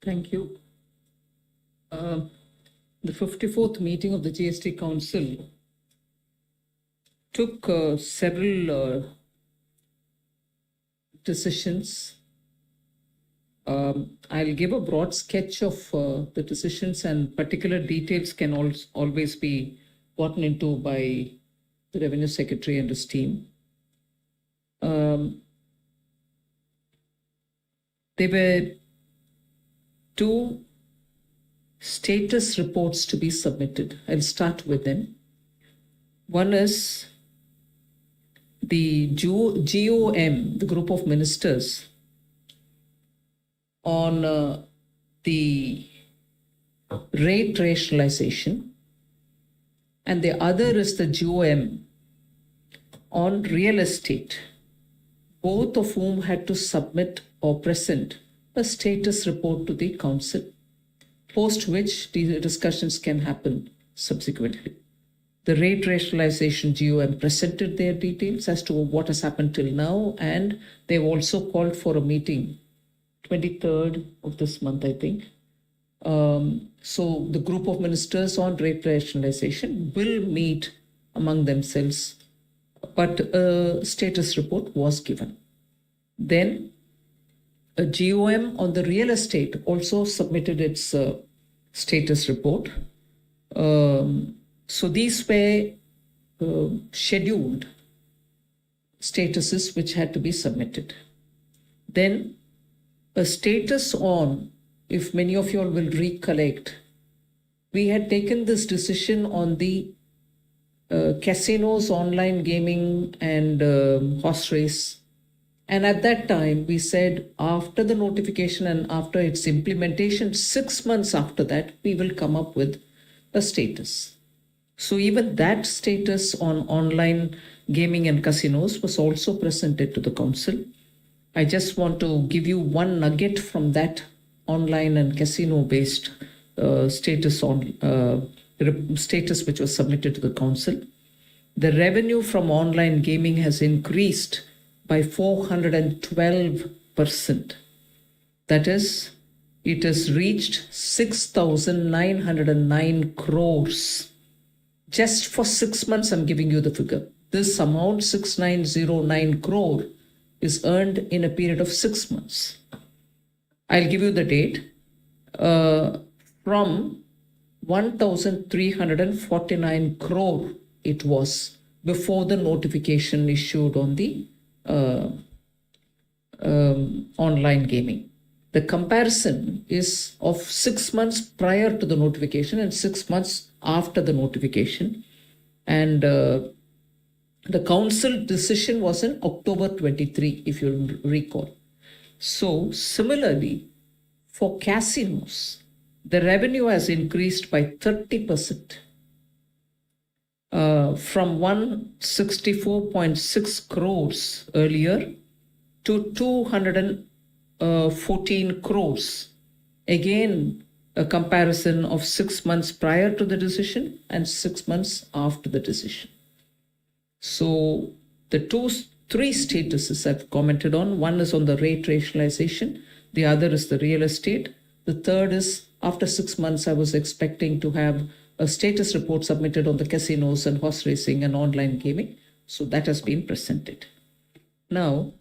Thank you. The 54th meeting of the GST Council took several decisions. I'll give a broad sketch of the decisions, and particular details can always be gotten into by the Revenue Secretary and his team. There were two status reports to be submitted. I'll start with them. One is the GOM, the group of ministers, on the rate rationalization, and the other is the GOM on real estate, both of whom had to submit or present a status report to the council, post which these discussions can happen subsequently. The rate rationalization GOM presented their details as to what has happened till now, and they've also called for a meeting 23rd of this month, I think. So the group of ministers on rate rationalization will meet among themselves, but a status report was given. Then a GOM on the real estate also submitted its status report. So these were scheduled statuses which had to be submitted. Then a status on, if many of you all will recollect, we had taken this decision on the casinos, online gaming, and horse race. And at that time, we said after the notification and after its implementation, 6 months after that, we will come up with a status. So even that status on online gaming and casinos was also presented to the council. I just want to give you one nugget from that online and casino-based status which was submitted to the council. The revenue from online gaming has increased by 412%. That is, it has reached 6,909 crores. Just for 6 months, I'm giving you the figure. This amount, 6,909 crore, is earned in a period of 6 months. I'll give you the date. From 1,349 crore it was before the notification issued on the online gaming. The comparison is of 6 months prior to the notification and 6 months after the notification. And the council decision was in October 23, if you'll recall. So similarly, for casinos, the revenue has increased by 30%. From 164.6 crores earlier to 214 crores. Again, a comparison of 6 months prior to the decision and 6 months after the decision. So the three statuses I've commented on. One is on the rate rationalization. The other is the real estate. The third is after 6 months, I was expecting to have a status report submitted on the casinos and horse racing and online gaming. So that has been presented. Now,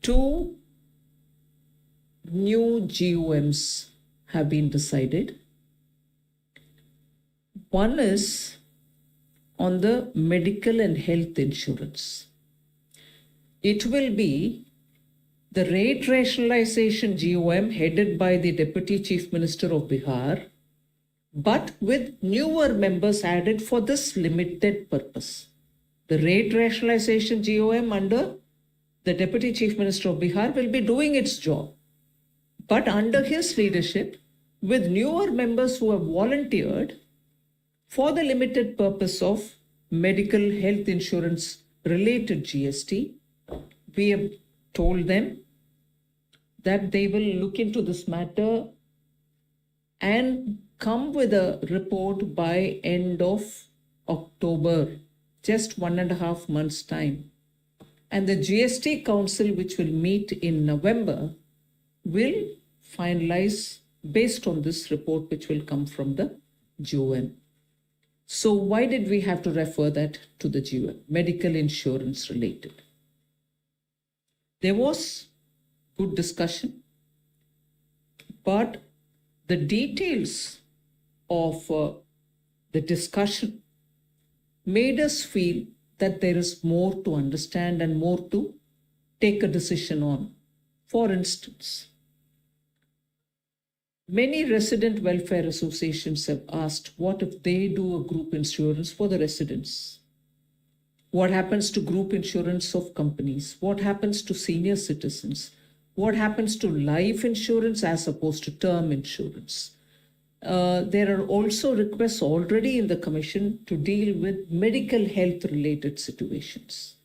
two new GOMs have been decided. One is on the medical and health insurance. It will be the rate rationalization GOM headed by the Deputy Chief Minister of Bihar, but with newer members added for this limited purpose. The rate rationalization GOM under the Deputy Chief Minister of Bihar will be doing its job, but under his leadership, with newer members who have volunteered for the limited purpose of medical health insurance related GST. We have told them that they will look into this matter and come with a report by end of October, just 1.5 months' time. And the GST Council, which will meet in November, will finalize based on this report, which will come from the GOM. So why did we have to refer that to the GOM? Medical insurance related. There was good discussion, but the details of the discussion made us feel that there is more to understand and more to take a decision on. For instance, many resident welfare associations have asked, what if they do a group insurance for the residents? What happens to group insurance of companies? What happens to senior citizens? What happens to life insurance as opposed to term insurance? There are also requests already in the Commission to deal with medical health related situations,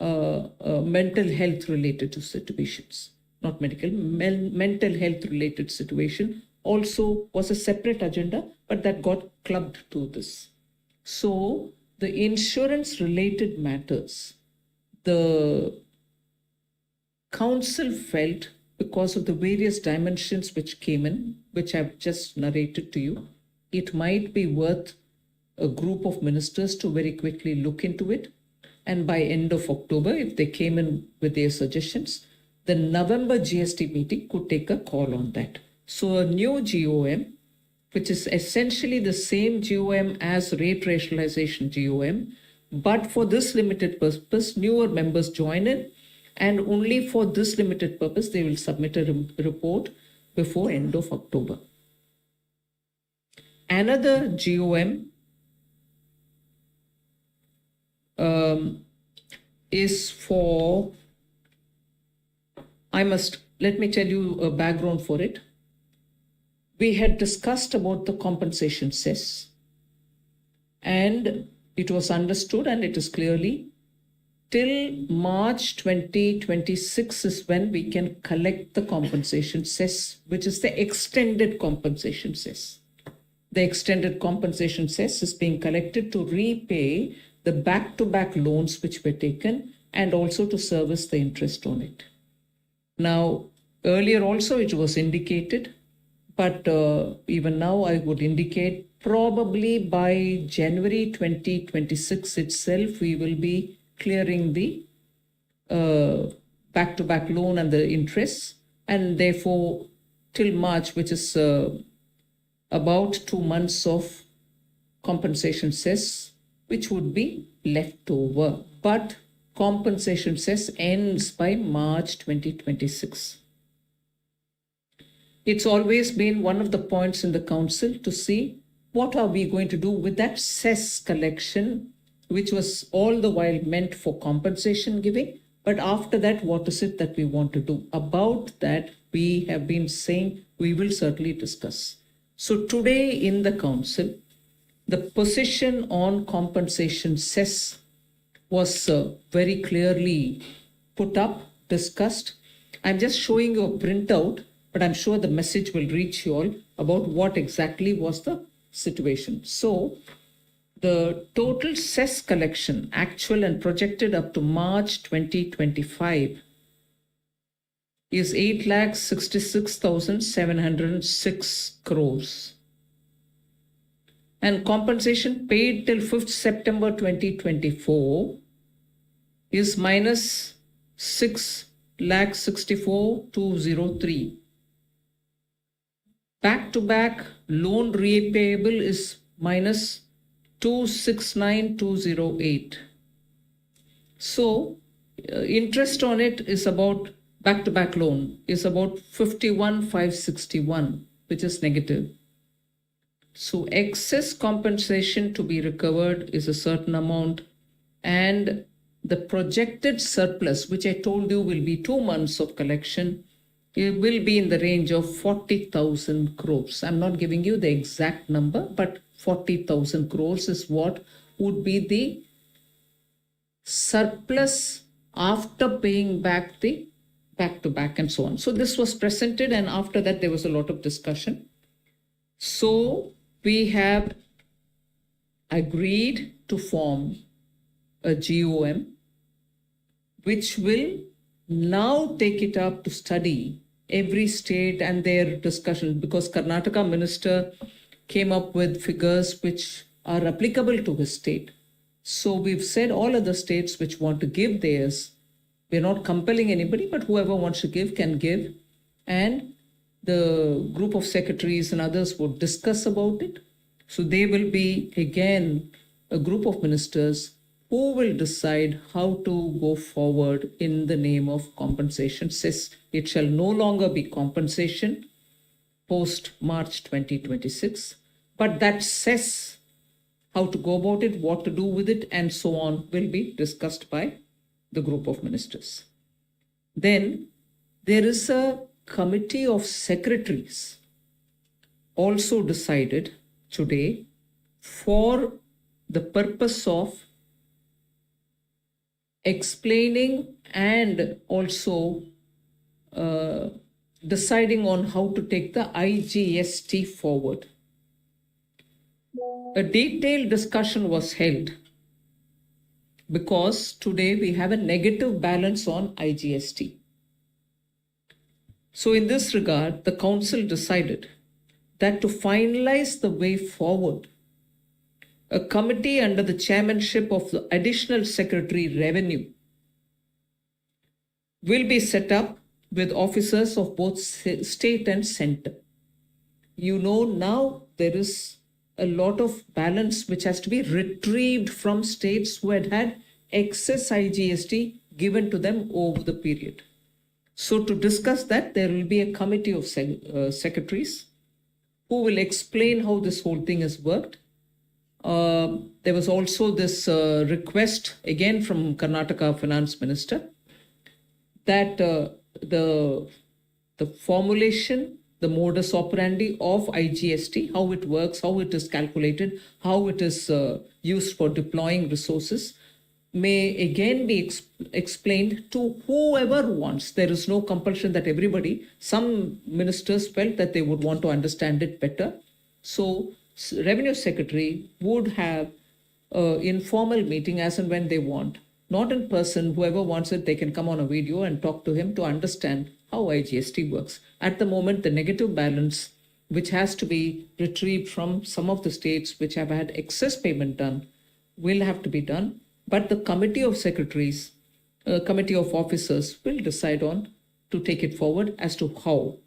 mental health related to situations, not medical, mental health related situation also was a separate agenda, but that got clubbed to this. So the insurance related matters, the Council felt, because of the various dimensions which came in, which I've just narrated to you, it might be worth a group of ministers to very quickly look into it. And by end of October, if they came in with their suggestions, the November GST meeting could take a call on that. So a new GOM, which is essentially the same GOM as rate rationalization GOM, but for this limited purpose, newer members join in, and only for this limited purpose, they will submit a report before end of October. Another GOM is for, let me tell you a background for it. We had discussed about the compensation cess, and it was understood, and it is clearly till March 2026 is when we can collect the compensation cess, which is the extended compensation cess. The extended compensation cess is being collected to repay the back-to-back loans which were taken and also to service the interest on it. Now, earlier also it was indicated, but even now I would indicate probably by January 2026 itself, we will be clearing the back-to-back loan and the interest, and therefore till March, which is about 2 months of compensation cess, which would be left over. But compensation cess ends by March 2026. It's always been one of the points in the Council to see what are we going to do with that cess collection, which was all the while meant for compensation giving. But after that, what is it that we want to do? About that, we have been saying we will certainly discuss. So today in the Council, the position on compensation cess was very clearly put up, discussed. I'm just showing you a printout, but I'm sure the message will reach you all about what exactly was the situation. So the total cess collection, actual and projected up to March 2025, is 8,66,706 crores. And compensation paid till 5th September 2024 is minus 6,64,203. Back-to-back loan repayable is minus 269,208. So interest on it is about, back-to-back loan is about 51,561, which is negative. So excess compensation to be recovered is a certain amount, and the projected surplus, which I told you will be 2 months of collection, it will be in the range of 40,000 crores. I'm not giving you the exact number, but 40,000 crores is what would be the surplus after paying back the back-to-back and so on. So this was presented, and after that there was a lot of discussion. So we have agreed to form a GOM which will now take it up to study every state and their discussion, because Karnataka minister came up with figures which are applicable to his state. So we've said all other states which want to give theirs, we're not compelling anybody, but whoever wants to give can give. And the group of secretaries and others would discuss about it. So they will be, again, a group of ministers who will decide how to go forward in the name of compensation. Says it shall no longer be compensation post March 2026, but that says how to go about it, what to do with it, and so on will be discussed by the group of ministers. Then there is a committee of secretaries also decided today for the purpose of explaining and also deciding on how to take the IGST forward. A detailed discussion was held because today we have a negative balance on IGST. So in this regard, the council decided that to finalize the way forward, a committee under the chairmanship of the Additional Secretary Revenue will be set up with officers of both state and center. You know, now there is a lot of balance which has to be retrieved from states who had excess IGST given to them over the period. So to discuss that, there will be a committee of secretaries who will explain how this whole thing has worked. There was also this request again from Karnataka Finance Minister that the formulation, the modus operandi of IGST, how it works, how it is calculated, how it is used for deploying resources, may again be explained to whoever wants. There is no compulsion that everybody, some ministers felt that they would want to understand it better. So Revenue Secretary would have an informal meeting as and when they want, not in person. Whoever wants it, they can come on a video and talk to him to understand how IGST works. At the moment, the negative balance, which has to be retrieved from some of the states which have had excess payment done, will have to be done. But the committee of secretaries, committee of officers will decide on to take it forward as to how.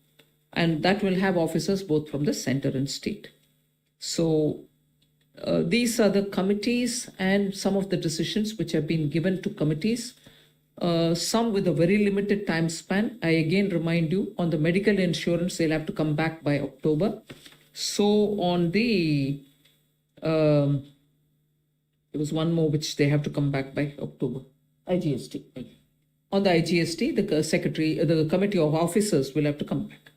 And that will have officers both from the center and state. So these are the committees and some of the decisions which have been given to committees, some with a very limited time span. I again remind you, on the medical insurance, they'll have to come back by October. So on the, there was one more which they have to come back by October. IGST. On the IGST, the secretary, the committee of officers will have to come back.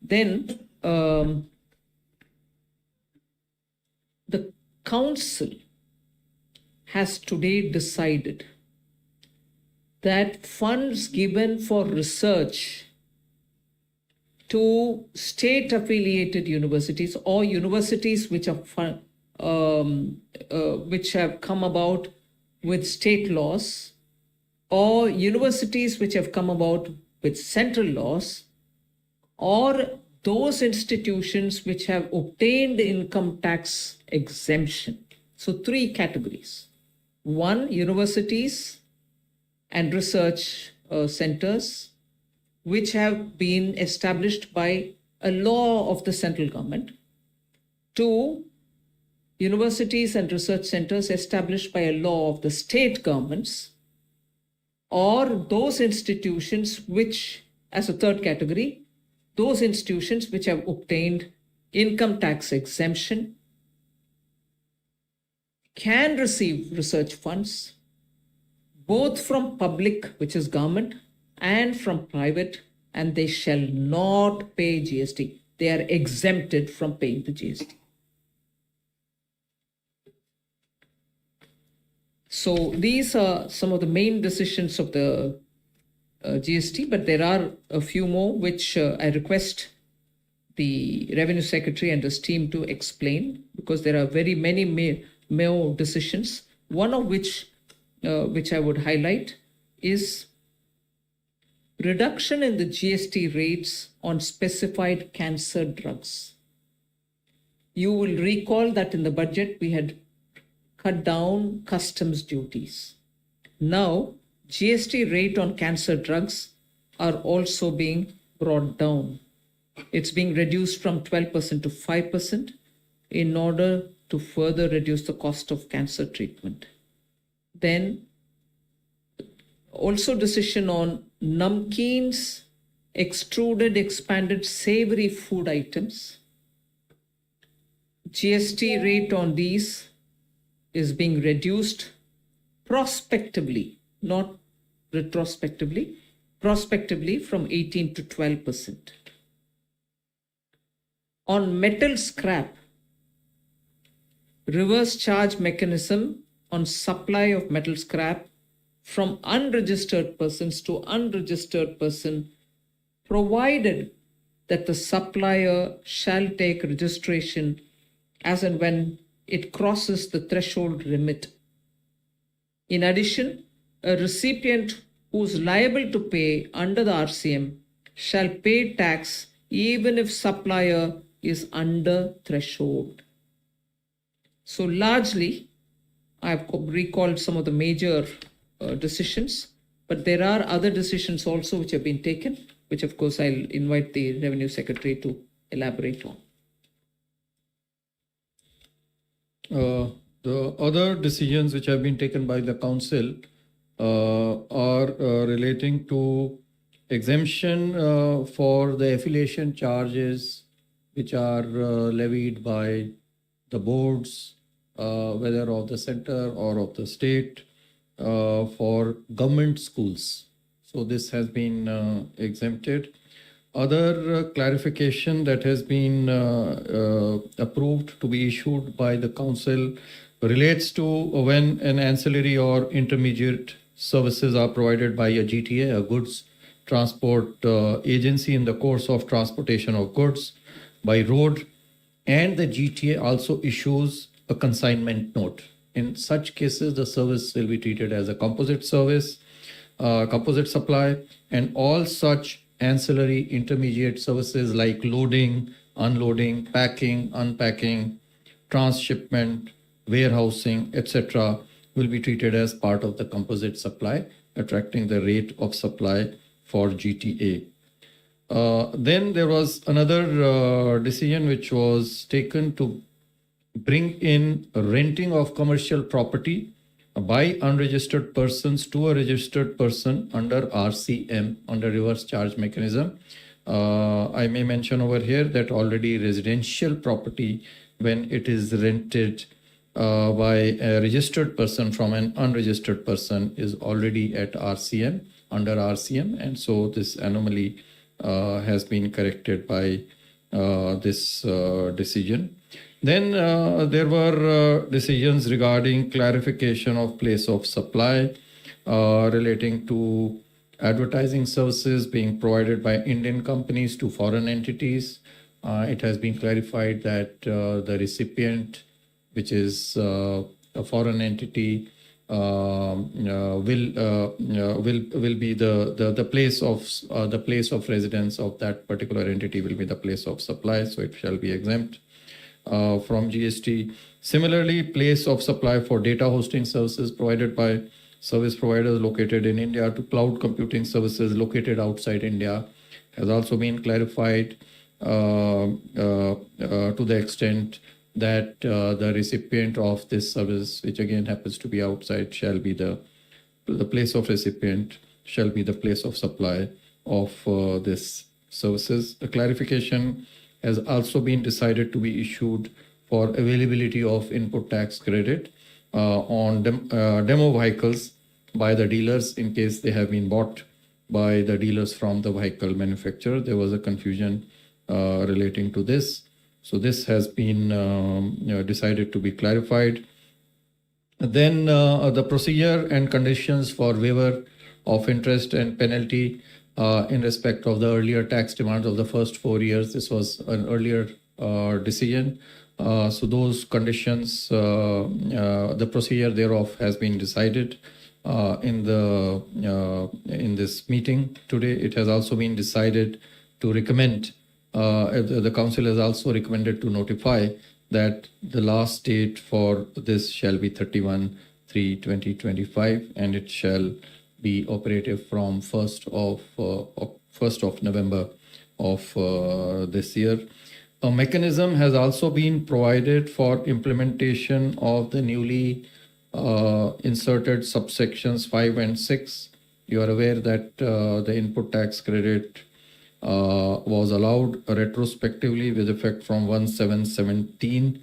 Then the council has today decided that funds given for research to state affiliated universities or universities which are which have come about with state laws, or universities which have come about with central laws, or those institutions which have obtained income tax exemption. So three categories. One, universities and research centers which have been established by a law of the central government. Two, universities and research centers established by a law of the state governments, or those institutions which, as a third category, those institutions which have obtained income tax exemption can receive research funds both from public, which is government, and from private, and they shall not pay GST. They are exempted from paying the GST. So these are some of the main decisions of the GST, but there are a few more which I request the Revenue Secretary and his team to explain, because there are very many more decisions. One of which I would highlight is reduction in the GST rates on specified cancer drugs. You will recall that in the budget we had cut down customs duties. Now, GST rate on cancer drugs are also being brought down. It's being reduced from 12% to 5% in order to further reduce the cost of cancer treatment. Then, also decision on namkeens, extruded, expanded savory food items. GST rate on these is being reduced prospectively, not retrospectively, prospectively from 18 to 12%. On metal scrap, reverse charge mechanism on supply of metal scrap from unregistered persons to unregistered person, provided that the supplier shall take registration as and when it crosses the threshold limit. In addition, a recipient who is liable to pay under the RCM shall pay tax even if supplier is under threshold. So largely, I've recalled some of the major decisions, but there are other decisions also which have been taken, which of course I'll invite the Revenue Secretary to elaborate on. The other decisions which have been taken by the Council are relating to exemption for the affiliation charges which are levied by the boards, whether of the center or of the state, for government schools. So this has been exempted. Other clarification that has been approved to be issued by the Council relates to when an ancillary or intermediate services are provided by a GTA, a goods transport agency, in the course of transportation of goods by road, and the GTA also issues a consignment note. In such cases, the service will be treated as a composite service, composite supply, and all such ancillary intermediate services like loading, unloading, packing, unpacking, transshipment, warehousing, etc. will be treated as part of the composite supply, attracting the rate of supply for GTA. Then there was another decision which was taken to bring in renting of commercial property by unregistered persons to a registered person under RCM, under reverse charge mechanism. I may mention over here that already residential property, when it is rented by a registered person from an unregistered person, is already at RCM, under RCM, and so this anomaly has been corrected by this decision. Then there were decisions regarding clarification of place of supply relating to advertising services being provided by Indian companies to foreign entities. It has been clarified that the recipient, which is a foreign entity, will be the place of residence of that particular entity will be the place of supply, so it shall be exempt from GST. Similarly, place of supply for data hosting services provided by service providers located in India to cloud computing services located outside India has also been clarified to the extent that the recipient of this service, which again happens to be outside, shall be the place of recipient shall be the place of supply of this services. The clarification has also been decided to be issued for availability of input tax credit on demo vehicles by the dealers in case they have been bought by the dealers from the vehicle manufacturer. There was a confusion relating to this. So this has been decided to be clarified. Then the procedure and conditions for waiver of interest and penalty in respect of the earlier tax demands of the first 4 years. This was an earlier decision. So those conditions, the procedure thereof has been decided. in this meeting today. It has also been decided to recommend. The council has also recommended to notify that the last date for this shall be 31/3/2025, and it shall be operative from 1st of November of this year. A mechanism has also been provided for implementation of the newly inserted subsections 5 and 6. You are aware that the input tax credit was allowed retrospectively with effect from 1/7/17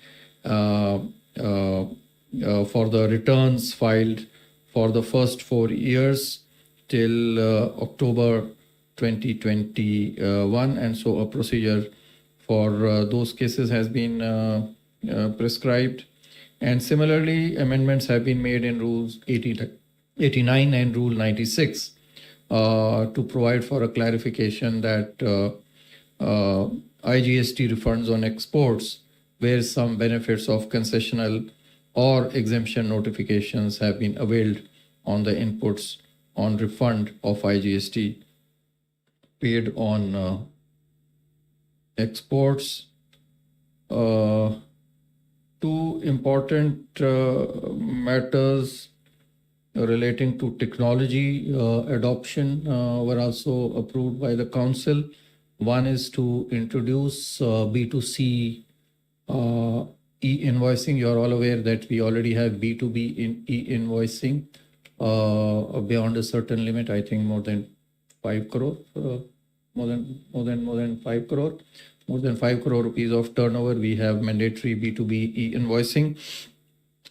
for the returns filed for the first 4 years till October 2021, and so a procedure for those cases has been prescribed. And similarly, amendments have been made in Rules 89 and Rule 96 to provide for a clarification that IGST refunds on exports, where some benefits of concessional or exemption notifications have been availed on the inputs on refund of IGST paid on exports. Two important matters relating to technology adoption were also approved by the council. One is to introduce B2C e-invoicing. You are all aware that we already have B2B in e-invoicing beyond a certain limit. I think more than 5 crore, more than 5 crore. More than 5 crore rupees of turnover, we have mandatory B2B e-invoicing.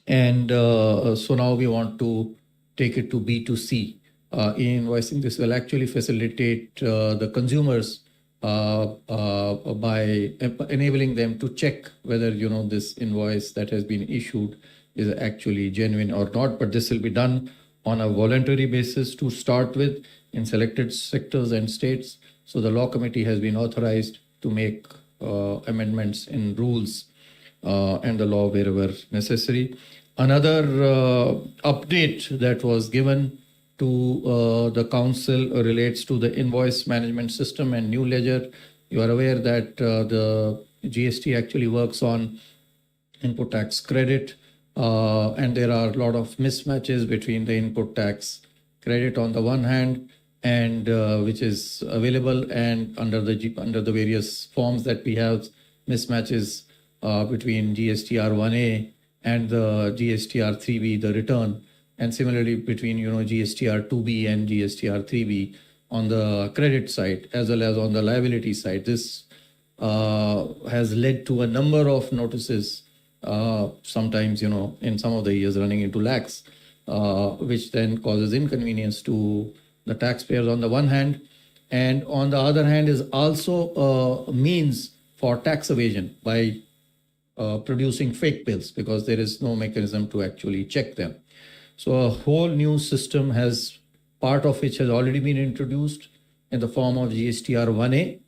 And so now we want to take it to B2C e-invoicing. This will actually facilitate the consumers by enabling them to check whether, this invoice that has been issued is actually genuine or not. But this will be done on a voluntary basis to start with in selected sectors and states. So the law committee has been authorized to make amendments in rules and the law wherever necessary. Another update that was given to the council relates to the invoice management system and new ledger. You are aware that the GST actually works on input tax credit, and there are a lot of mismatches between the input tax credit on the one hand, and which is available, and under the various forms that we have, mismatches between GSTR 1A and the GSTR 3B, the return, and similarly between GSTR 2B and GSTR 3B on the credit side as well as on the liability side. This has led to a number of notices, sometimes in some of the years running into lakhs, which then causes inconvenience to the taxpayers on the one hand, and on the other hand is also a means for tax evasion by producing fake bills, because there is no mechanism to actually check them. So a whole new system has, part of which has already been introduced in the form of GSTR 1A,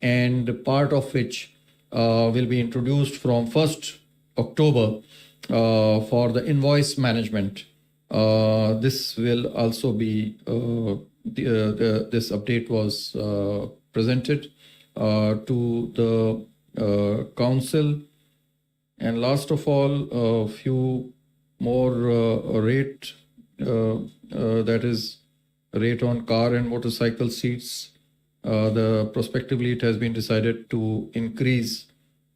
and part of which will be introduced from 1st October for the invoice management. This will also be, this update was presented to the council. And last of all, a few more rate, that is rate on car and motorcycle seats. Prospectively, it has been decided to increase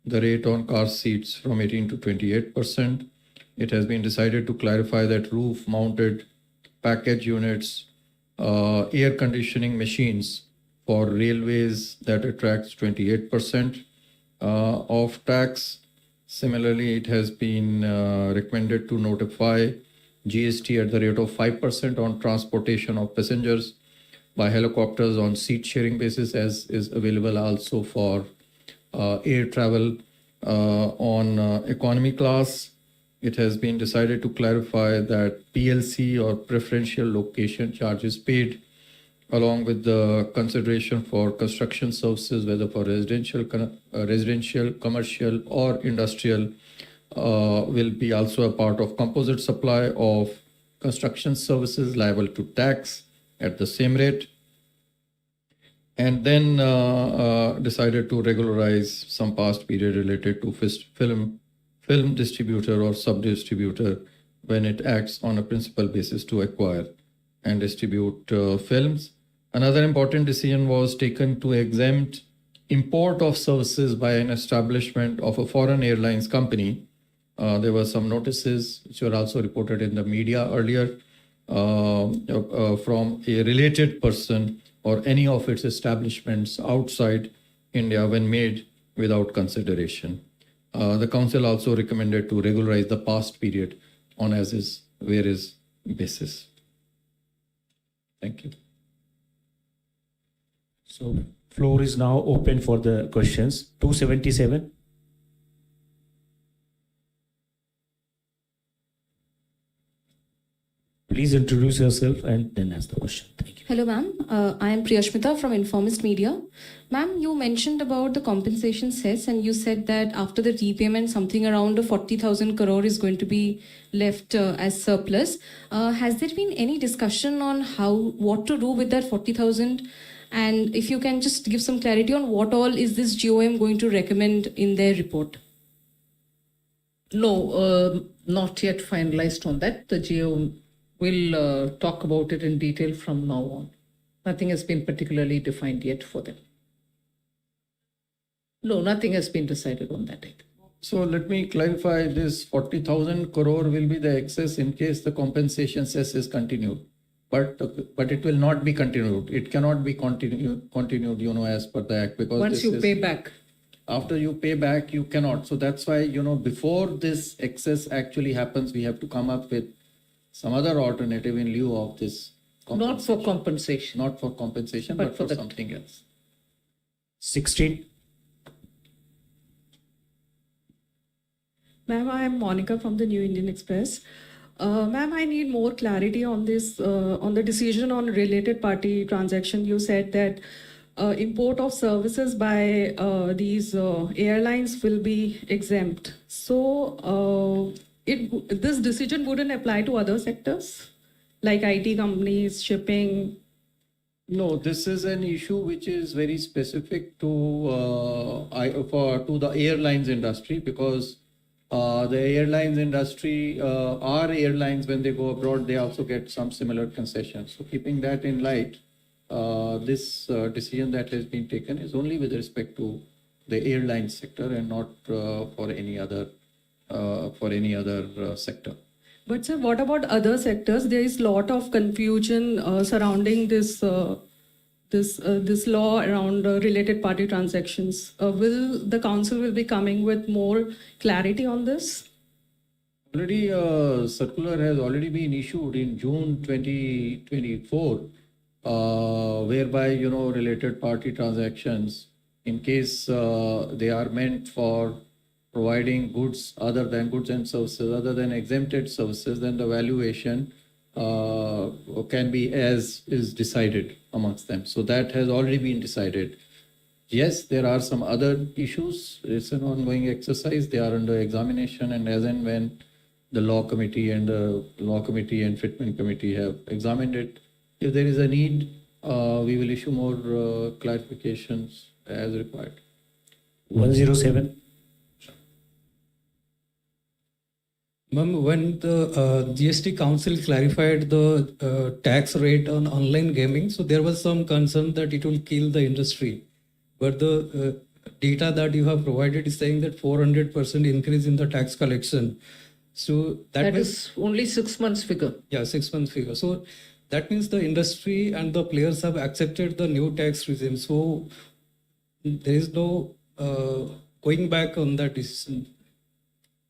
the rate on car seats from 18 to 28%. It has been decided to clarify that roof-mounted package units, air conditioning machines for railways, that attracts 28% of tax. Similarly, it has been recommended to notify GST at the rate of 5% on transportation of passengers by helicopters on seat sharing basis, as is available also for air travel on economy class. It has been decided to clarify that PLC or preferential location charges paid along with the consideration for construction services, whether for residential, commercial or industrial, will be also a part of composite supply of construction services liable to tax at the same rate, and then decided to regularize some past period related to film distributor or sub-distributor when it acts on a principal basis to acquire and distribute films. Another important decision was taken to exempt import of services by an establishment of a foreign airlines company. There were some notices which were also reported in the media earlier from a related person or any of its establishments outside India when made without consideration. The council also recommended to regularize the past period on as is, where is basis. Thank you. So floor is now open for the questions. 277. Please introduce yourself and then ask the question. Thank you. Hello, ma'am. I am Priyashmita from Informist Media. Ma'am, you mentioned about the compensation cess and you said that after the repayment, something around 40,000 crore is going to be left as surplus. Has there been any discussion on what to do with that 40,000? And if you can just give some clarity on what all is this GOM going to recommend in their report? No, not yet finalized on that. The GOM will talk about it in detail from now on. Nothing has been particularly defined yet for them. No, nothing has been decided on that yet. So let me clarify, this 40,000 crore will be the excess in case the compensation cess is continued. But it will not be continued. It cannot be continued, as per the act, because once you pay back. After you pay back, you cannot. So that's why, before this excess actually happens, we have to come up with some other alternative in lieu of this. Not for compensation. Not for compensation, but for something else. 16. Ma'am, I am Monica from the New Indian Express. Ma'am, I need more clarity on this, on the decision on related party transaction. You said that import of services by these airlines will be exempt. So this decision wouldn't apply to other sectors like IT companies, shipping. No, this is an issue which is very specific to the airlines industry, because the airlines industry, our airlines, when they go abroad, they also get some similar concessions. So keeping that in light, this decision that has been taken is only with respect to the airline sector and not for any other sector. But sir, what about other sectors? There is a lot of confusion surrounding this this law around related party transactions. Will the council will be coming with more clarity on this? Already, circular has already been issued in June 2024, whereby related party transactions, in case they are meant for providing goods other than goods and services, other than exempted services, then the valuation can be as is decided amongst them. So that has already been decided. Yes, there are some other issues. It's an ongoing exercise. They are under examination, and as and when the law committee and fitment committee have examined it, if there is a need, we will issue more clarifications as required. 107. Ma'am, when the GST Council clarified the tax rate on online gaming, so there was some concern that it will kill the industry. But the data that you have provided is saying that 400% increase in the tax collection. So that is only 6 months figure. Yeah, 6 months figure. So that means the industry and the players have accepted the new tax regime. So there is no going back on that decision.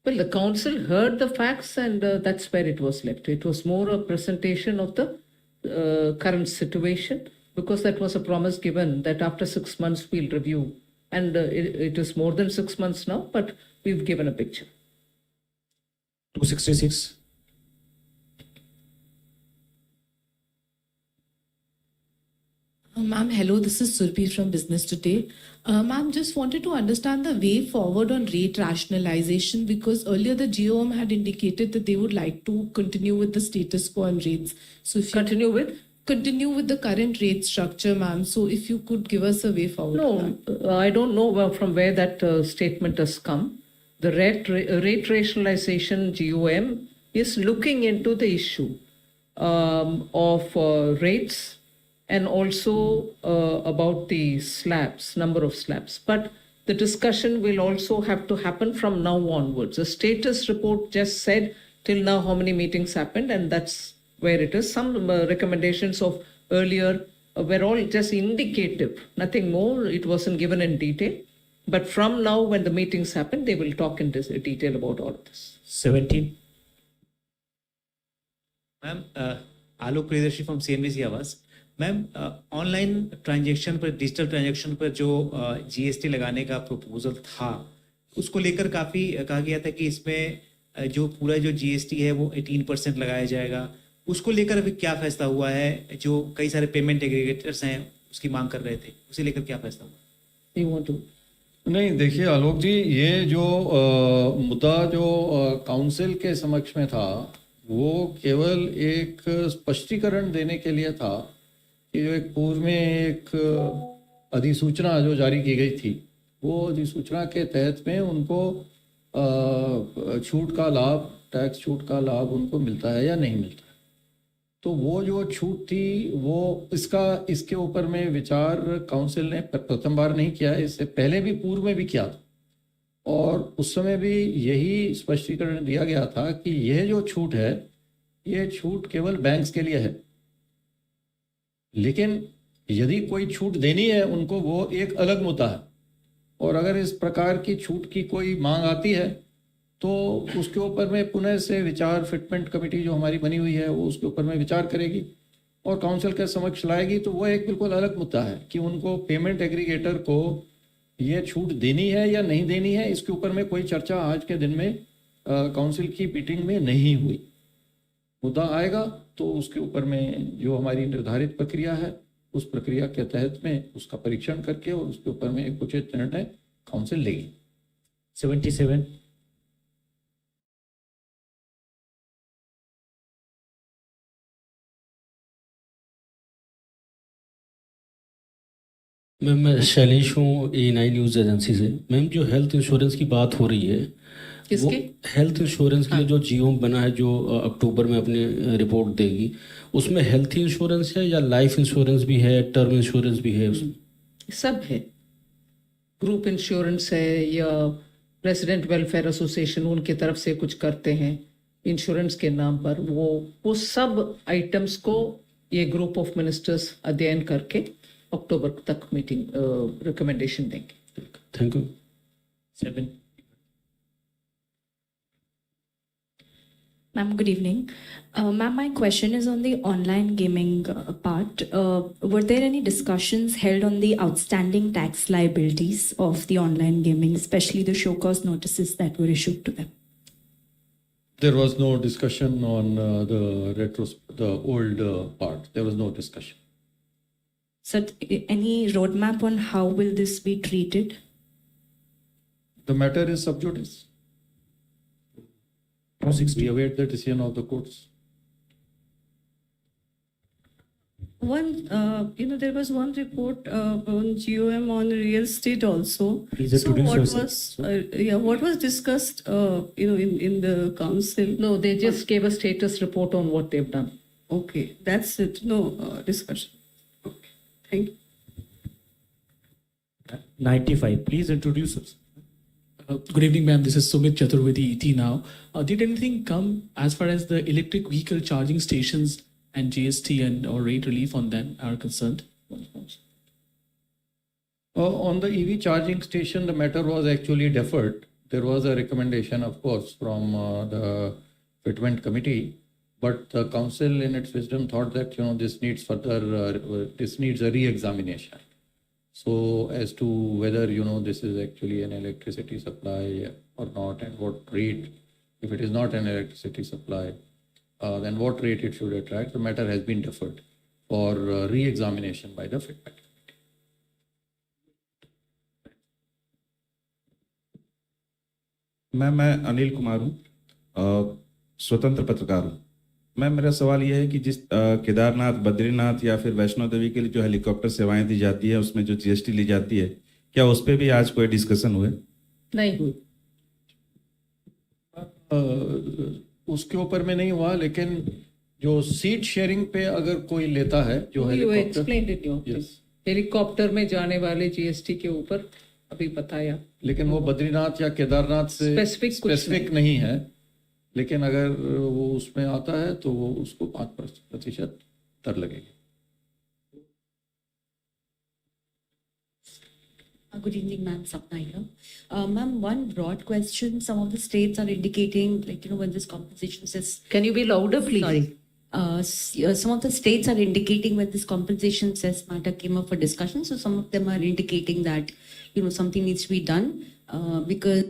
Well, the council heard the facts and that's where it was left. It was more a presentation of the current situation, because that was a promise given that after 6 months we'll review. And it is more than 6 months now, but we've given a picture. 266. Ma'am, hello, this is Surpi from Business Today. Ma'am, just wanted to understand the way forward on rate rationalization because earlier the GOM had indicated that they would like to continue with the status quo on rates. So if you continue with the current rate structure, ma'am. So if you could give us a way forward. ma'am. No, I don't know from where that statement has come. The rate rationalization GOM is looking into the issue of rates and also about the slabs, number of slabs. But the discussion will also have to happen from now onwards. The status report just said till now how many meetings happened, and that's where it is. Some recommendations of earlier were all just indicative, nothing more. It wasn't given in detail. But from now, when the meetings happen, they will talk in detail about all of this. 17. Ma'am Alok Priyadarshi from CNBC आवाज ma'am online transaction पर digital transaction पर जो GST लगाने का proposal था उसको लेकर काफ़ी कहा गया था कि इसमें जो पूरा जो जीएसटी है वो 18% लगाया जाएगा उसको लेकर अभी क्या फैसला हुआ है जो कई सारे पेमेंट एग्रीगेटर्स हैं उसकी मांग कर रहे थे उसे लेकर क्या फैसला हुआ You want to? नहीं, देखिए आलोक जी, ये जो मुद्दा जो काउंसिल के समक्ष में था वो केवल एक स्पष्टीकरण देने के लिए था कि जो एक पूर्व में एक अधिसूचना जो जारी की गई थी वो अधिसूचना के तहत में उनको छूट का लाभ, टैक्स छूट का लाभ उनको मिलता है या नहीं मिलता है। तो वो जो छूट थी वो इसके ऊपर में विचार काउंसिल ने प्रथम बार नहीं किया, इससे पहले भी पूर्व में भी किया था और उस समय भी यही स्पष्टीकरण दिया गया था कि यह जो छूट है ये छूट केवल बैंक्स के लिए है, लेकिन यदि कोई छूट देनी है उनको वो एक अलग मुद्दा है और अगर इस प्रकार की छूट की कोई मांग आती है तो उसके ऊपर में पुनः से विचार, फिटमेंट कमेटी जो हमारी बनी हुई है वो उसके ऊपर में विचार करेगी और काउंसिल के समक्ष लाएगी। तो वो एक बिल्कुल अलग मुद्दा है कि उनको पेमेंट एग्रीगेटर को ये छूट देनी है या नहीं देनी है, इसके ऊपर में कोई चर्चा आज के दिन में काउंसिल की मीटिंग में नहीं हुई। मुद्दा आएगा तो उसके ऊपर में जो हमारी निर्धारित प्रक्रिया है उस प्रक्रिया के तहत में उसका परीक्षण करके और उसके ऊपर में एक उचित निर्णय काउंसिल लेगी। 77. मैम मैं शैलेश हूँ A9 न्यूज़ एजेंसी से। मैम जो हेल्थ इंश्योरेंस की बात हो रही है वो हेल्थ इंश्योरेंस के लिए जो जीओ बना है जो अक्टूबर में अपनी रिपोर्ट देगी उसमें हेल्थ इंश्योरेंस है या लाइफ इंश्योरेंस भी है, टर्म इंश्योरेंस भी है उसमें? सब है, ग्रुप इंश्योरेंस है या रेजिडेंट वेलफेयर एसोसिएशन उनकी तरफ से कुछ करते हैं इंश्योरेंस के नाम पर, वो सब आइटम्स को ये ग्रुप ऑफ मिनिस्टर्स अध्ययन करके अक्टूबर तक मीटिंग रिकमेंडेशन देंगे। Thank you. 7. Ma'am, good evening. Ma'am, my question is on the online gaming part. Were there any discussions held on the outstanding tax liabilities of the online gaming, especially the show cause notices that were issued to them? There was no discussion on the old part. There was no discussion. So, any roadmap on how will this be treated? The matter is sub judice. We await the decision of the courts. There was one report on GOM on real estate also. Please So introduce what yourself. what was discussed, in the council? No, they just gave a status report on what they've done. Okay, that's it. No discussion. Okay, thank you. 95. Please introduce yourself. Good evening, ma'am. This is Sumit Chaturvedi, ET Now. Did anything come as far as the electric vehicle charging stations and GST or rate relief on them are concerned? On the EV charging station, the matter was actually deferred. There was a recommendation, of course, from the fitment committee, but the council in its wisdom thought that this needs this needs a re-examination. So as to whether this is actually an electricity supply or not, and what rate, if it is not an electricity supply, then what rate it should attract. The matter has been deferred. for re-examination by the feedback. मैं अनिल कुमार हूँ, स्वतंत्र पत्रकार हूँ। मेरा सवाल ये है कि जिस केदारनाथ, बद्रीनाथ या फिर वैष्णो देवी के लिए जो हेलीकॉप्टर सेवाएं दी जाती है, उसमें जो जीएसटी ली जाती है, क्या उस पर भी आज कोई डिस्कशन हुए? नहीं हुई। उसके ऊपर में नहीं हुआ, लेकिन जो सीट शेयरिंग पे अगर कोई लेता है जो हेलीकॉप्टर, हेलीकॉप्टर में जाने वाले जीएसटी के ऊपर अभी बताया, लेकिन वो बद्रीनाथ या केदारनाथ से स्पेसिफिक नहीं है, लेकिन अगर वो उसमें आता है तो वो उसको 5% दर लगेगी। Good evening, ma'am. Sapna here. Ma'am, one broad question. Some of the states are indicating, like, when this compensation says. Can you be louder, please? Sorry. Some of the states are indicating when this compensation cess matter came up for discussion. So some of them are indicating that, something needs to be done because.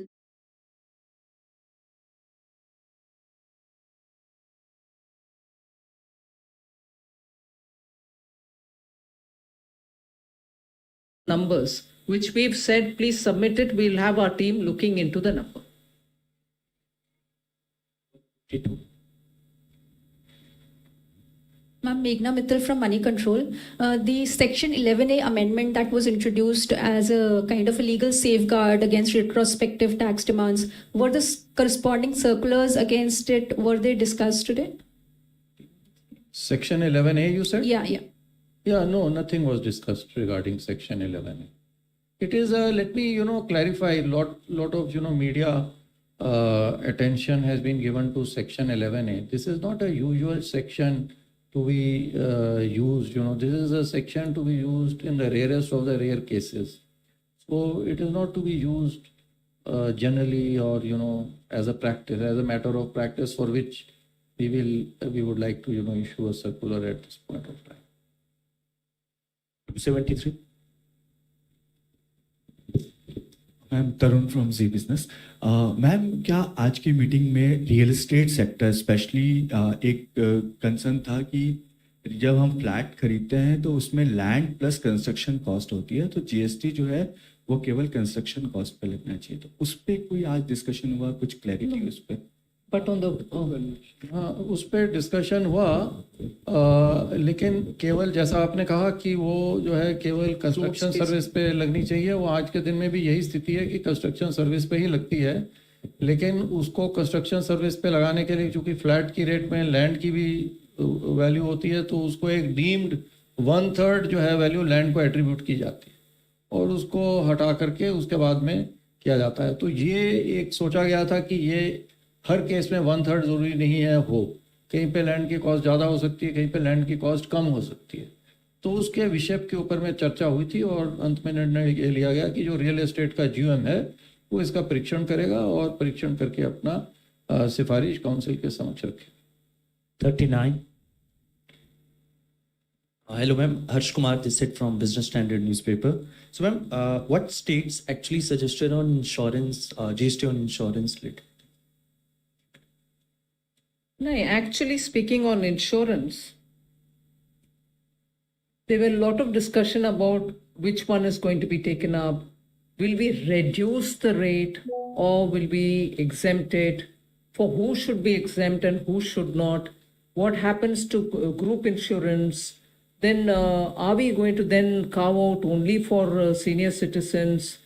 Numbers, which we've said, please submit it. We'll have our team looking into the number. Ma'am, Meghna Mittal from Money Control. The Section 11A amendment that was introduced as a kind of a legal safeguard against retrospective tax demands, were the corresponding circulars against it, were they discussed today? Section 11A, you said? Yeah. Yeah, no, nothing was discussed regarding Section 11A. It is let me, clarify. Lot of, media attention has been given to Section 11A. This is not a usual section to be used. This is a section to be used in the rarest of the rare cases. So it is not to be used generally or, as a practice, as a matter of practice for which we would like to, issue a circular at this point of time. 273. Ma'am Tarun from Zee business. Ma'am, क्या आज की meeting में real estate sector specially एक concern था कि जब हम flat खरीदते हैं तो उसमें लैंड प्लस कंस्ट्रक्शन कॉस्ट होती है, तो जीएसटी जो है वो केवल कंस्ट्रक्शन कॉस्ट पे लगना चाहिए, तो उस पर कोई आज डिस्कशन हुआ, कुछ क्लैरिटी उस पर? But on the हाँ, उस पर डिस्कशन हुआ, लेकिन केवल जैसा आपने कहा कि वो जो है केवल कंस्ट्रक्शन सर्विस पे लगनी चाहिए, वो आज के दिन में भी यही स्थिति है कि कंस्ट्रक्शन सर्विस पे ही लगती है, लेकिन उसको कंस्ट्रक्शन सर्विस पे लगाने के लिए चूंकि फ्लैट की रेट में लैंड की भी वैल्यू होती है, तो उसको एक डीम्ड 1/3 जो है वैल्यू लैंड को एट्रीब्यूट की जाती है और उसको हटा करके उसके बाद में किया जाता है। तो ये एक सोचा गया था कि ये हर केस में 1/3 जरूरी नहीं है हो, कहीं पे लैंड की कॉस्ट ज़्यादा हो सकती है, कहीं पे लैंड की कॉस्ट कम हो सकती है। तो उसके विषय के ऊपर में चर्चा हुई थी और अंत में निर्णय ये लिया गया कि जो रियल एस्टेट का जीओएम है वो इसका परीक्षण करेगा और परीक्षण करके अपना सिफारिश काउंसिल के समक्ष रखेगा। 39. Hello, ma'am. Harsh Kumar, this is from Business Standard newspaper. So, ma'am, what states actually suggested on insurance, GST on insurance rate? No, actually speaking on insurance, there were a lot of discussion about which one is going to be taken up. Will we reduce the rate or will we exempt it? For who should be exempt and who should not? What happens to group insurance? Then are we going to then carve out only for senior citizens?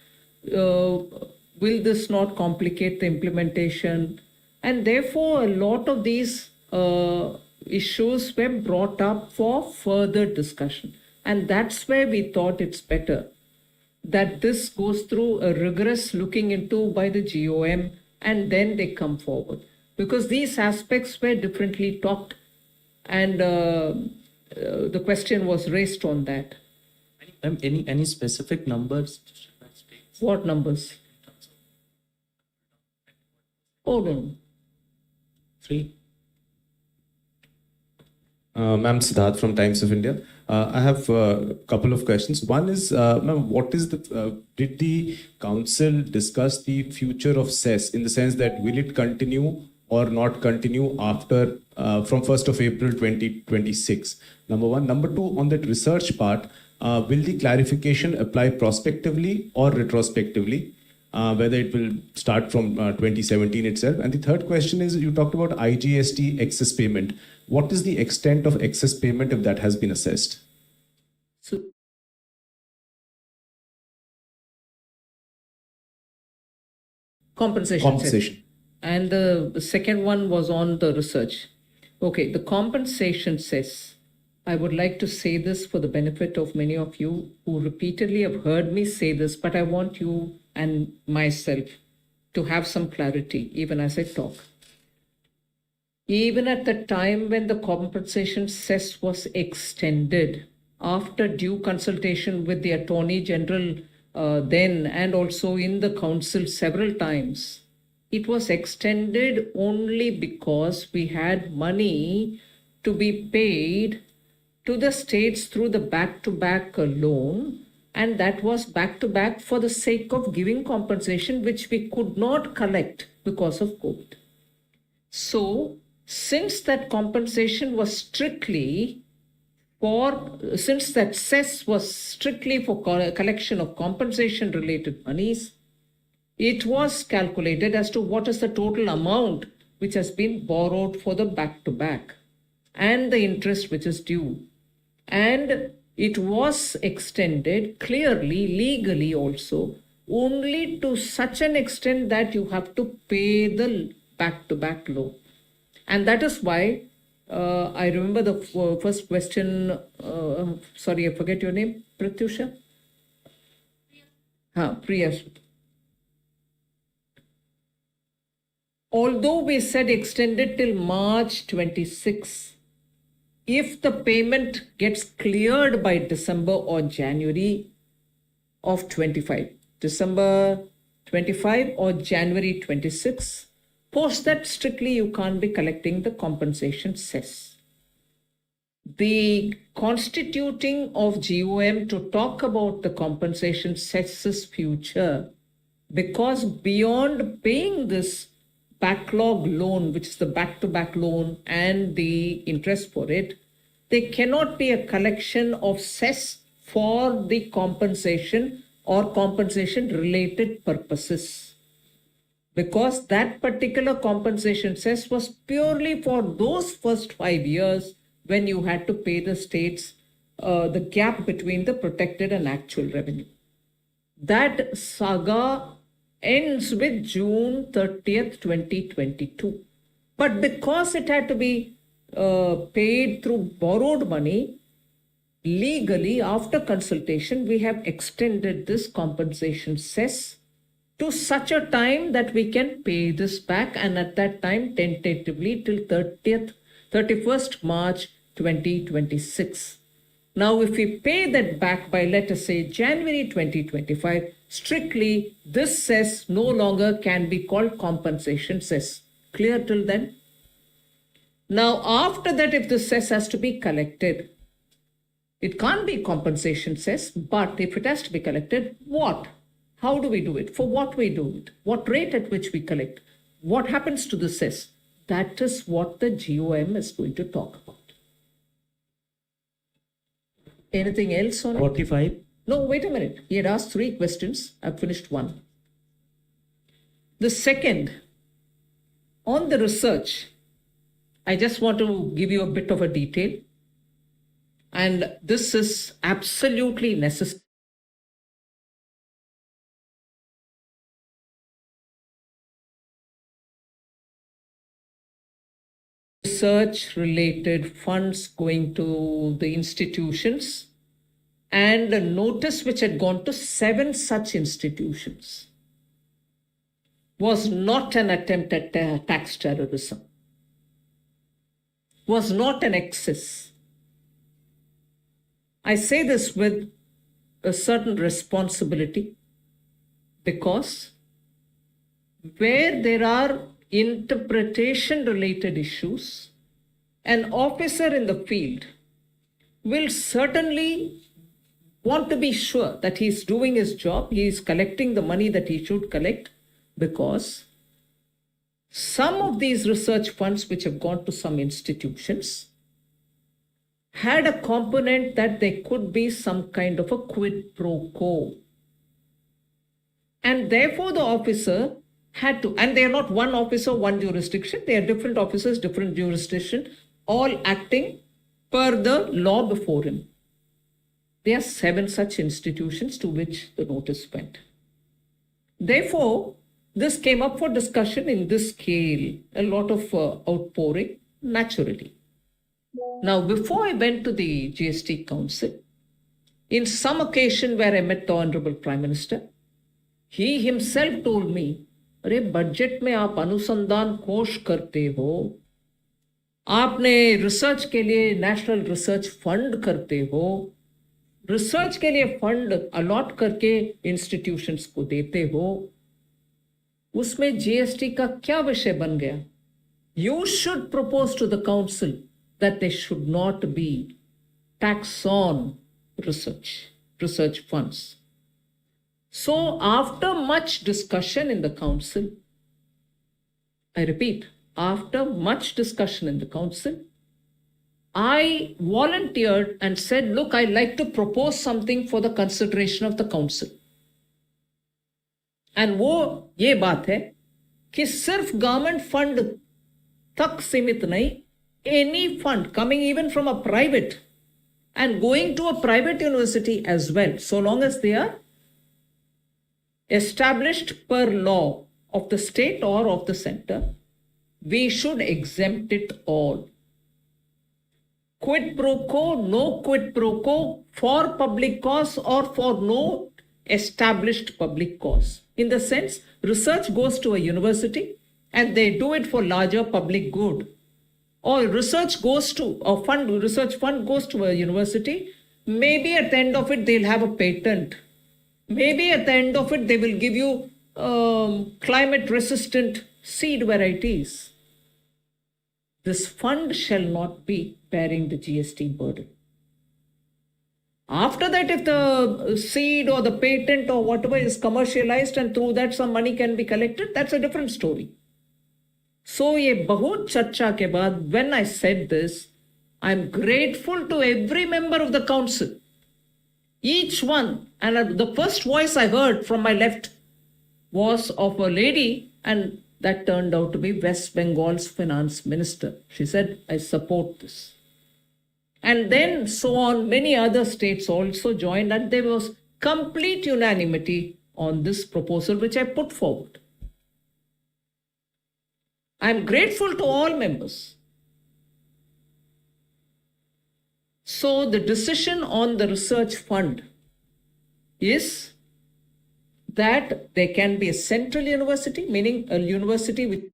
Will this not complicate the implementation? And therefore, a lot of these issues were brought up for further discussion. And that's where we thought it's better that this goes through a rigorous looking into by the GOM and then they come forward. Because these aspects were differently talked and the question was raised on that. Any specific numbers? What numbers? Oh, no. 3. Ma'am, Siddharth from Times of India. I have a couple of questions. One is, ma'am, what is did the council discuss the future of cess in the sense that will it continue or not continue after from 1st of April 2026? Number one. Number two, on that research part, will the clarification apply prospectively or retrospectively? Whether it will start from 2017 itself. And the third question is, you talked about IGST excess payment. What is the extent of excess payment if that has been assessed? So, compensation. And the second one was on the research. Okay, the compensation says, I would like to say this for the benefit of many of you who repeatedly have heard me say this, but I want you and myself to have some clarity even as I talk. Even at the time when the compensation cess was extended, after due consultation with the Attorney General then and also in the council several times, it was extended only because we had money to be paid to the states through the back-to-back loan, and that was back-to-back for the sake of giving compensation which we could not collect because of COVID. So, since that compensation was strictly since that cess was strictly for collection of compensation related monies, it was calculated as to what is the total amount which has been borrowed for the back-to-back and the interest which is due. And it was extended clearly, legally also, only to such an extent that you have to pay the back-to-back loan. And that is why I remember the first question, sorry, I forget your name, Pratyusha? Priya. Although we said extended till March 26, if the payment gets cleared by December or January of 25, December 25 or January 26, post that strictly you can't be collecting the compensation cess. The constituting of GOM to talk about the compensation cess's future, because beyond paying this backlog loan, which is the back-to-back loan and the interest for it, there cannot be a collection of cess for the compensation or compensation-related purposes. Because that particular compensation cess was purely for those first 5 years when you had to pay the states the gap between the protected and actual revenue. That saga ends with June 30th, 2022. But because it had to be paid through borrowed money, legally, after consultation, we have extended this compensation cess to such a time that we can pay this back, and at that time, tentatively till 31st March 2026. Now, if we pay that back by, let us say, January 2025, strictly, this cess no longer can be called compensation cess. Clear till then? Now, after that, if the cess has to be collected, it can't be compensation cess, but if it has to be collected, what? How do we do it? For what we do it? What rate at which we collect? What happens to the cess? That is what the GOM is going to talk about. Anything else on 45? No, wait a minute. He had asked 3 questions. I've finished 1. The second, on the research, I just want to give you a bit of a detail. And this is absolutely necessary. Research related funds going to the institutions, and a notice which had gone to 7 such institutions was not an attempt at tax terrorism, was not an excess. I say this with a certain responsibility because where there are interpretation related issues, an officer in the field will certainly want to be sure that he's doing his job, he is collecting the money that he should collect, because some of these research funds which have gone to some institutions had a component that there could be some kind of a quid pro quo. And therefore the officer had to, and they are not one officer, one jurisdiction, they are different officers, different jurisdiction, all acting per the law before him. There are 7 such institutions to which the notice went. Therefore, this came up for discussion in this scale, a lot of outpouring, naturally. Now, before I went to the GST Council, in some occasion where I met the Honorable Prime Minister, he himself told me, अरे budget में आप अनुसंधान कोष करते हो, आपने research के लिए नेशनल रिसर्च फंड करते हो, रिसर्च के लिए फंड अलॉट करके इंस्टीट्यूशंस को देते हो, उसमें जीएसटी का क्या विषय बन गया? You should propose to the council that there should not be tax on research funds. So after much discussion in the council, I repeat, after much discussion in the council, I volunteered and said, look, I'd like to propose something for the consideration of the council. And वो ये बात है कि सिर्फ government fund तक सीमित नहीं, any fund coming even from a private and going to a private university as well, so long as they are established per law of the state or of the center, we should exempt it all. Quid pro quo, no quid pro quo for public cause or for no established public cause. In the sense, research goes to a university and they do it for larger public good. Or research goes to, or research fund goes to a university, maybe at the end of it they'll have a patent. Maybe at the end of it they will give you climate resistant seed varieties. This fund shall not be bearing the GST burden. After that, if the seed or the patent or whatever is commercialized and through that some money can be collected, that's a different story. So, ye bahut charcha ke baad, when I said this, I'm grateful to every member of the council. Each one, and the first voice I heard from my left was of a lady, and that turned out to be West Bengal's finance minister. She said, I support this. And then so on, many other states also joined, and there was complete unanimity on this proposal which I put forward. I'm grateful to all members. So the decision on the research fund is that there can be a central university, meaning a university with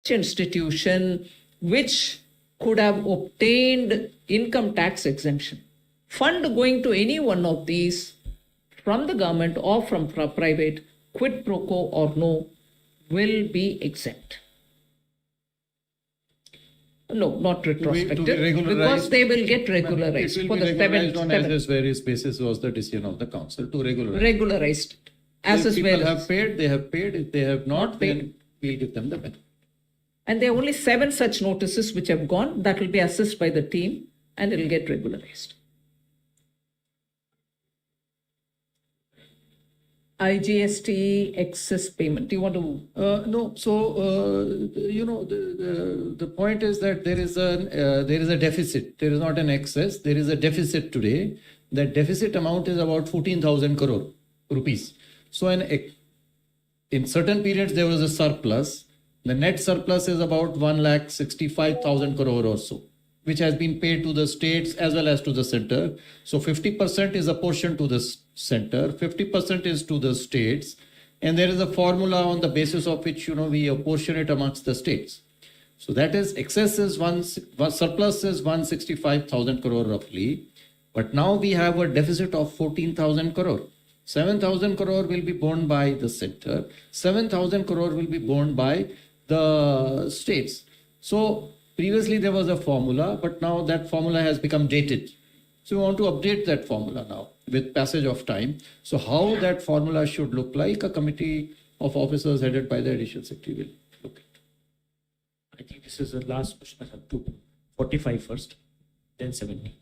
institution which could have obtained income tax exemption. Fund going to any one of these from the government or from private, quid pro quo or no, will be exempt. No, not retrospective, because they will get regularized It for will be the regularized on seventh. as various basis was the decision of the council to regularize. Regularized as If people well. have paid, they have paid. If they have not paid, then we'll give them the benefit. And there are only 7 such notices which have gone. That will be assessed by the team and it will get regularized. IGST excess payment. Do you want to? No. So the point is that there is a deficit. There is not an excess. There is a deficit today. That deficit amount is about 14,000 crore rupees. So in certain periods there was a surplus. The net surplus is about 1,65,000 crore or so, which has been paid to the states as well as to the center. So 50% is apportioned to the center, 50% is to the states, and there is a formula on the basis of which we apportion it amongst the states. So that is excess is surplus is 165,000 crore roughly, but now we have a deficit of 14,000 crore. 7,000 crore will be borne by the center, 7,000 crore will be borne by the states. So Previously, there was a formula, but now that formula has become dated. So we want to update that formula now with passage of time. So how that formula should look like, a committee of officers headed by the additional secretary will look at. I think this is the last question. I have 45 first, then 70.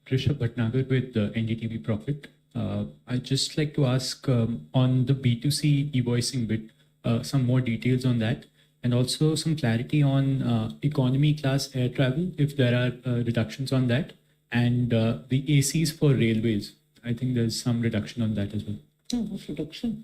Rishabh Bhatnagar with NDTV Profit. I'd just like to ask on the B2C e-voicing bit, some more details on that, and also some clarity on economy class air travel, if there are reductions on that, and the ACs for railways. I think there's some reduction on that as well. What reduction?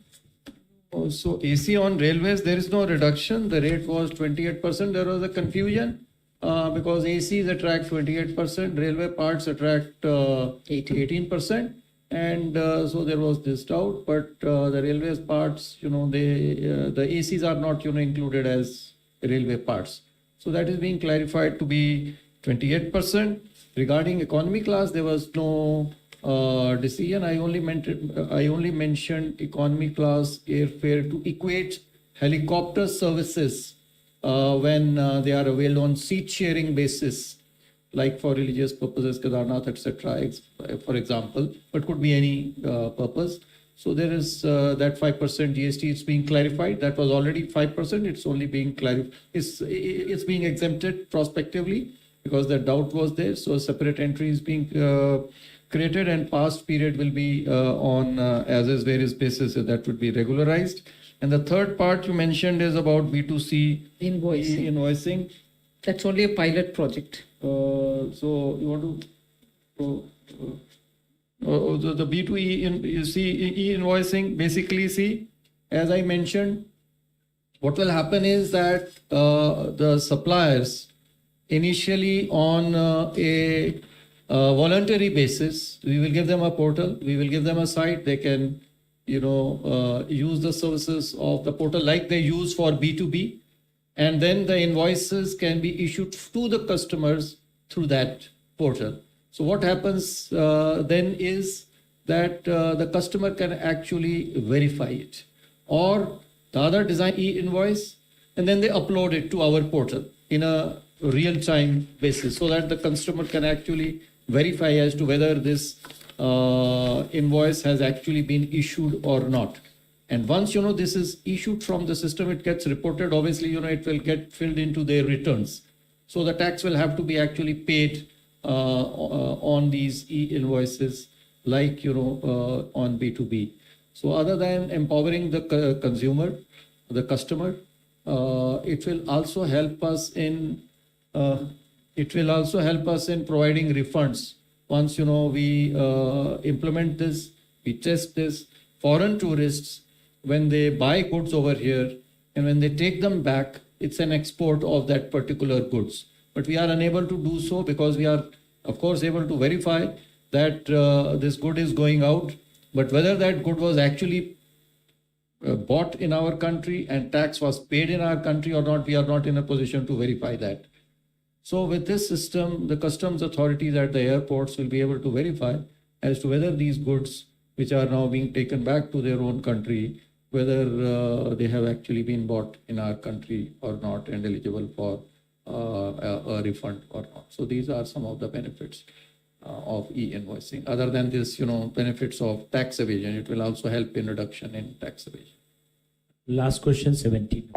So AC on railways, there is no reduction. The rate was 28%. There was a confusion because ACs attract 28%, railway parts attract 18%. And so there was this doubt, but the railways parts, the ACs are not, included as railway parts. So that is being clarified to be 28%. Regarding economy class, there was no decision. I only mentioned economy class airfare to equate helicopter services when they are availed on seat sharing basis, like for religious purposes, Kedarnath, etc., for example, but could be any purpose. So there is that 5% GST is being clarified. That was already 5%. It's only being clarified. It's being exempted prospectively because the doubt was there. So a separate entry is being created, and past period will be on as is various basis. So that would be regularized. And the third part you mentioned is about B2C invoicing. That's only a pilot project. So you want to the B2E e-invoicing, basically, see, as I mentioned, what will happen is that the suppliers initially on a voluntary basis, we will give them a portal, we will give them a site, they can use the services of the portal like they use for B2B. And then the invoices can be issued to the customers through that portal. So what happens then is that the customer can actually verify it. Or the other design e-invoice, and then they upload it to our portal in a real-time basis so that the customer can actually verify as to whether this invoice has actually been issued or not. And once this is issued from the system, it gets reported. Obviously, it will get filled into their returns. So the tax will have to be actually paid on these e-invoices, like on B2B. So other than empowering the consumer, the customer, it will also help us in providing refunds. Once we implement this, we test this. Foreign tourists, when they buy goods over here and when they take them back, it's an export of that particular goods. But we are unable to do so because we are, of course, able to verify that this good is going out. But whether that good was actually bought in our country and tax was paid in our country or not, we are not in a position to verify that. So with this system, the customs authorities at the airports will be able to verify as to whether these goods, which are now being taken back to their own country, whether they have actually been bought in our country or not and eligible for a refund or not. So these are some of the benefits of e-invoicing. Other than this, benefits of tax evasion, it will also help in reduction in tax evasion. Last question, 17.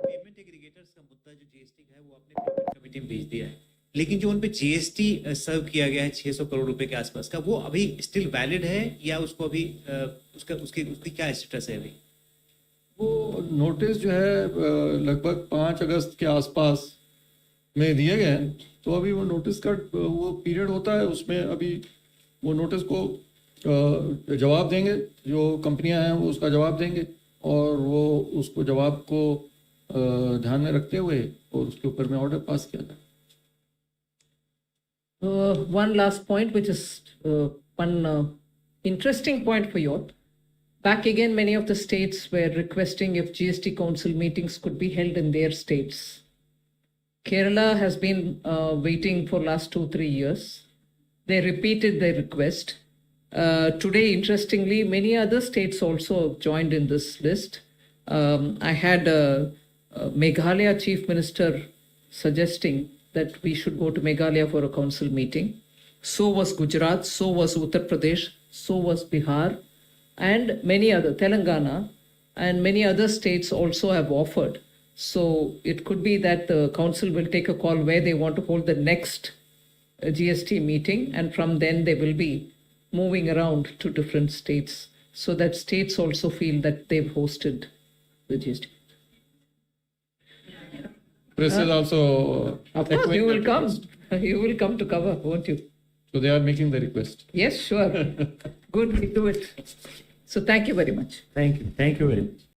Payment aggregators का मुद्दा जो GST का है वो आपने payment committee में भेज दिया है, लेकिन जो उन पे जीएसटी सर्व किया गया है 600 करोड़ रुपए के आसपास का, वो अभी स्टिल वैलिड है या उसको अभी उसकी क्या स्टेटस है अभी? वो नोटिस जो है लगभग 5 अगस्त के आसपास में दिए गए हैं, तो अभी वो नोटिस का वो पीरियड होता है, उसमें अभी वो नोटिस को जवाब देंगे, जो कंपनियां हैं वो उसका जवाब देंगे और वो उसको जवाब को ध्यान में रखते हुए और उसके ऊपर में ऑर्डर पास किया जाए. One last point, which is one interesting point for you all. Back again, many of the states were requesting if GST Council meetings could be held in their states. Kerala has been waiting for last 2-3 years. They repeated their request. Today, interestingly, many other states also joined in this list. I had Meghalaya Chief Minister suggesting that we should go to Meghalaya for a council meeting. So was Gujarat, so was Uttar Pradesh, so was Bihar, and many other, Telangana, and many other states also have offered. So it could be that the council will take a call where they want to hold the next GST meeting, and from then they will be moving around to different states so that states also feel that they've hosted the GST. Press is also. Of course, you will come. You will come to cover, won't you? So they are making the request. Yes, sure. Good, we do it. So thank you very much. Thank you. Thank you very much.